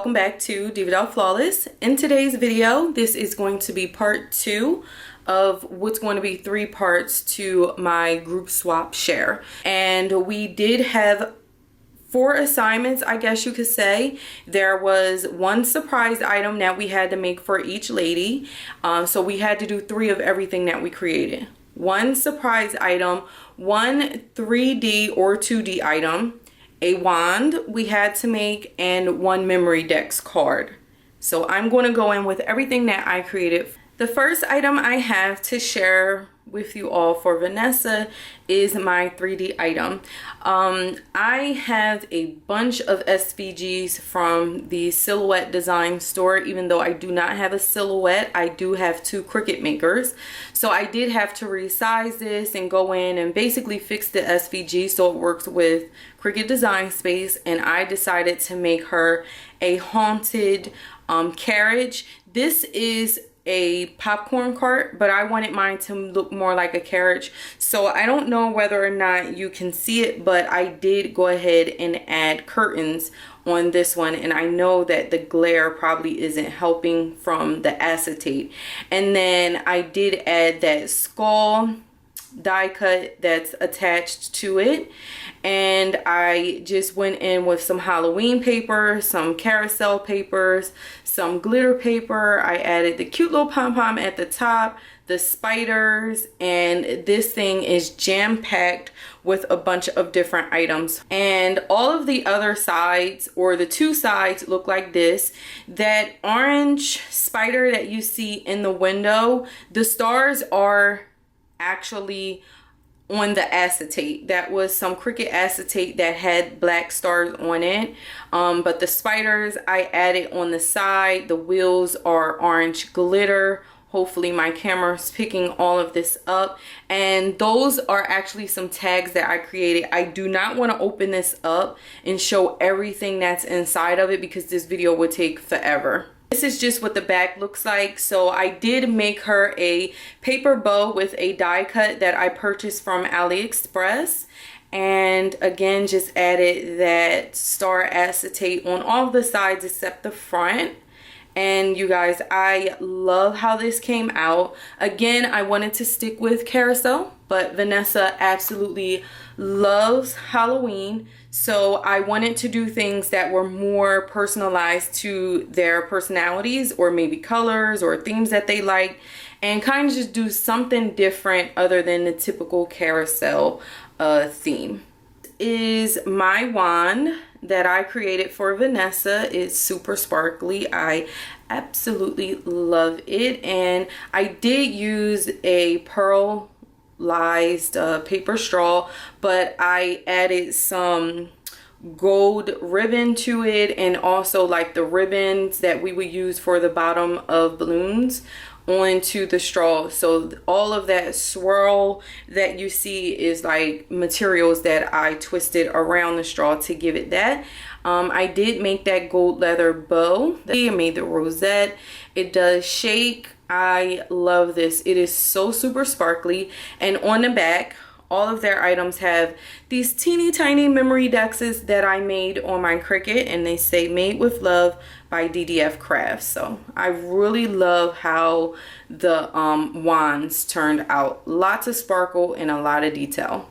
welcome back to DivaDollFlawless. In today's video, this is going to be part 2 of what's going to be 3 parts to my group swap share. And we did have 4 assignments, I guess you could say. There was 1 surprise item that we had to make for each lady. So we had to do 3 of everything that we created. 1 surprise item, 1 3D or 2D item, a wand we had to make, and 1 memory dex card. So I'm going to go in with everything that I created. The first item I have to share with you all for Vanessa is my 3D item. I have a bunch of SVGs from the Silhouette Design store. Even though I do not have a silhouette, I do have 2 Cricut makers. So I did have to resize this and go in and basically fix the SVG so it works with Cricut Design Space. And I decided to make her a haunted carriage. This is a popcorn cart, but I wanted mine to look more like a carriage. So I don't know whether or not you can see it, but I did go ahead and add curtains on this one, and I know that the glare probably isn't helping from the acetate. And then I did add that skull die cut that's attached to it, and I just went in with some Halloween paper, some carousel papers, some glitter paper. I added the cute little pom-pom at the top, the spiders, and this thing is jam-packed with a bunch of different items. And all of the other sides, or the 2 sides, look like this. That orange spider that you see in the window, the stars are actually on the acetate. That was some Cricut acetate that had black stars on it, but the spiders I added on the side. The wheels are orange glitter. Hopefully my camera's picking all of this up. And those are actually some tags that I created. I do not want to open this up and show everything that's inside of it because this video would take forever. This is just what the back looks like. So I did make her a paper bow with a die cut that I purchased from AliExpress. And again, just added that star acetate on all the sides except the front. And you guys, I love how this came out. Again, I wanted to stick with carousel, but Vanessa absolutely loves Halloween. So I wanted to do things that were more personalized to their personalities, or maybe colors or themes that they like, and kind of just do something different other than the typical carousel theme. Is my wand that I created for Vanessa. Is super sparkly. I absolutely love it, and I did use a pearlized paper straw, but I added some gold ribbon to it, and also like the ribbons that we would use for the bottom of balloons onto the straw. So all of that swirl that you see is like materials that I twisted around the straw to give it that. I did make that gold leather bow. I made the rosette. It does shake. I love this. It is so super sparkly. And on the back, all of their items have these teeny tiny memory dexes that I made on my Cricut, and they say made with love by DDF Crafts. So I really love how the wands turned out. Lots of sparkle and a lot of detail.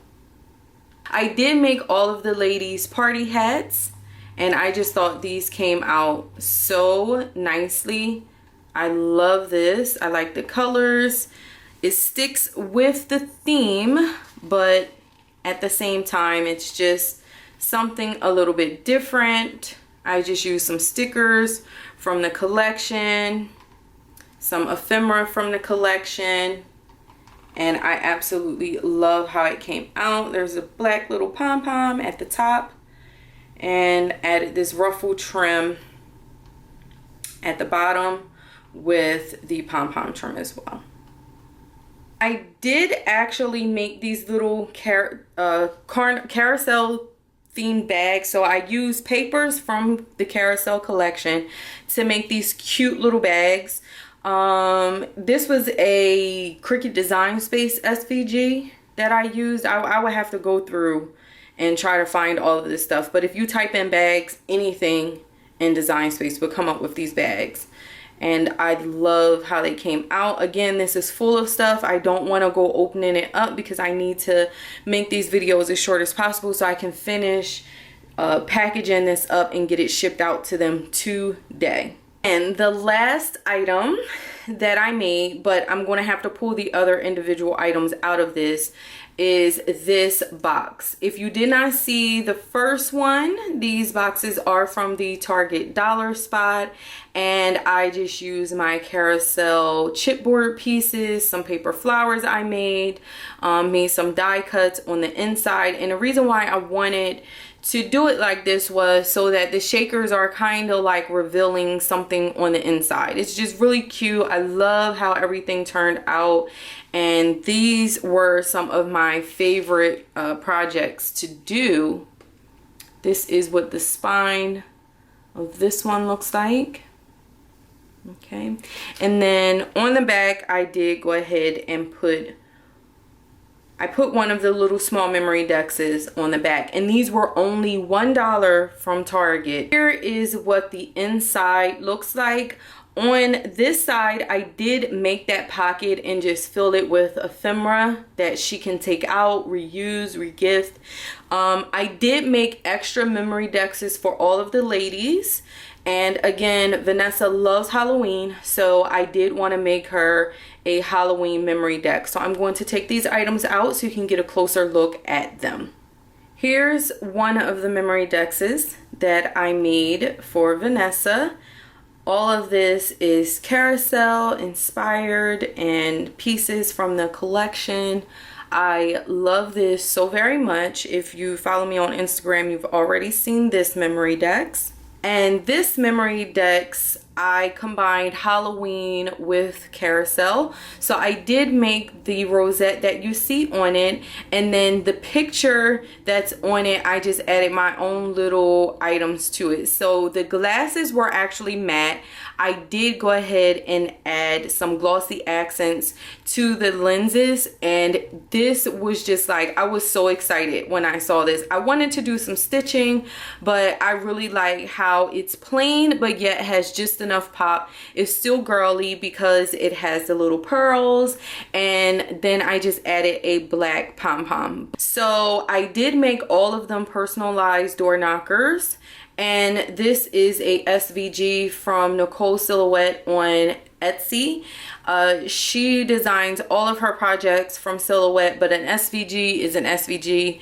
I did make all of the ladies' party hats, and I just thought these came out so nicely. I love this. I like the colors. It sticks with the theme, but at the same time, it's just something a little bit different. I just used some stickers from the collection, some ephemera from the collection, and I absolutely love how it came out. There's a black little pom-pom at the top, and added this ruffle trim at the bottom with the pom-pom trim as well. I did actually make these little carousel themed bags. So I used papers from the Carousel collection to make these cute little bags. This was a Cricut Design Space SVG that I used. I would have to go through and try to find all of this stuff. But if you type in bags, anything, in Design Space would come up with these bags. And I love how they came out. Again, this is full of stuff. I don't want to go opening it up because I need to make these videos as short as possible so I can finish packaging this up and get it shipped out to them today. And the last item that I made, but I'm going to have to pull the other individual items out of this, is this box. If you did not see the first one, these boxes are from the Target dollar spot, and I just used my carousel chipboard pieces, some paper flowers I made some die cuts on the inside. And the reason why I wanted to do it like this was so that the shakers are kind of like revealing something on the inside. It's just really cute. I love how everything turned out, and these were some of my favorite projects to do. This is what the spine of this one looks like. Okay, and then on the back I did go ahead and put one of the little small memory dexes on the back, and these were only $1 from Target. Here is what the inside looks like. On this side, I did make that pocket and just fill it with ephemera that she can take out, reuse, regift. I did make extra memory dexes for all of the ladies. And again, Vanessa loves Halloween, so I did want to make her a Halloween memory deck. So I'm going to take these items out so you can get a closer look at them. Here's one of the memory dexes that I made for Vanessa. All of this is carousel inspired and pieces from the collection. I love this so very much. If you follow me on Instagram, you've already seen this memory dex. And this memory dex, I combined Halloween with carousel. So I did make the rosette that you see on it, and then the picture that's on it, I just added my own little items to it. So the glasses were actually matte. I did go ahead and add some glossy accents to the lenses, and this was just like, I was so excited when I saw this. I wanted to do some stitching, but I really like how it's plain but yet has just enough pop. It's still girly because it has the little pearls, and then I just added a black pom-pom. So I did make all of them personalized door knockers. And this is a SVG from Nicole Silhouette on Etsy. She designs all of her projects from Silhouette, but an SVG is an SVG.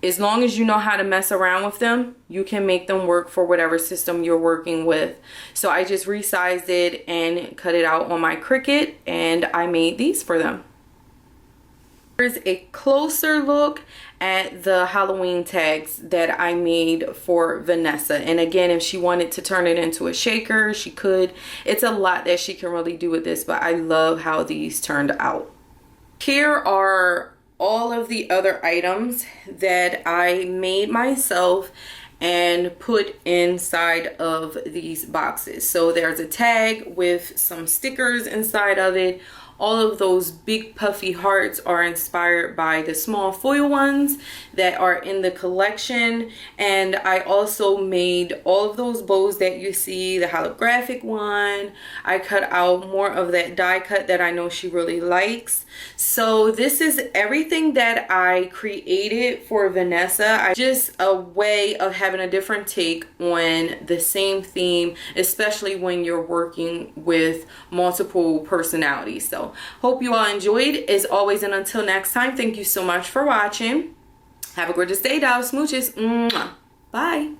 As long as you know how to mess around with them, you can make them work for whatever system you're working with. So I just resized it and cut it out on my Cricut, and I made these for them. Here's a closer look at the Halloween tags that I made for Vanessa. And again, if she wanted to turn it into a shaker, she could. It's a lot that she can really do with this, but I love how these turned out. Here are all of the other items that I made myself and put inside of these boxes. So there's a tag with some stickers inside of it. All of those big puffy hearts are inspired by the small foil ones that are in the collection. And I also made all of those bows that you see, the holographic one. I cut out more of that die cut that I know she really likes. So this is everything that I created for Vanessa. Just a way of having a different take on the same theme, especially when you're working with multiple personalities. So hope you all enjoyed as always, and until next time, thank you so much for watching. Have a gorgeous day, doll. Smooches. Mwah. Bye.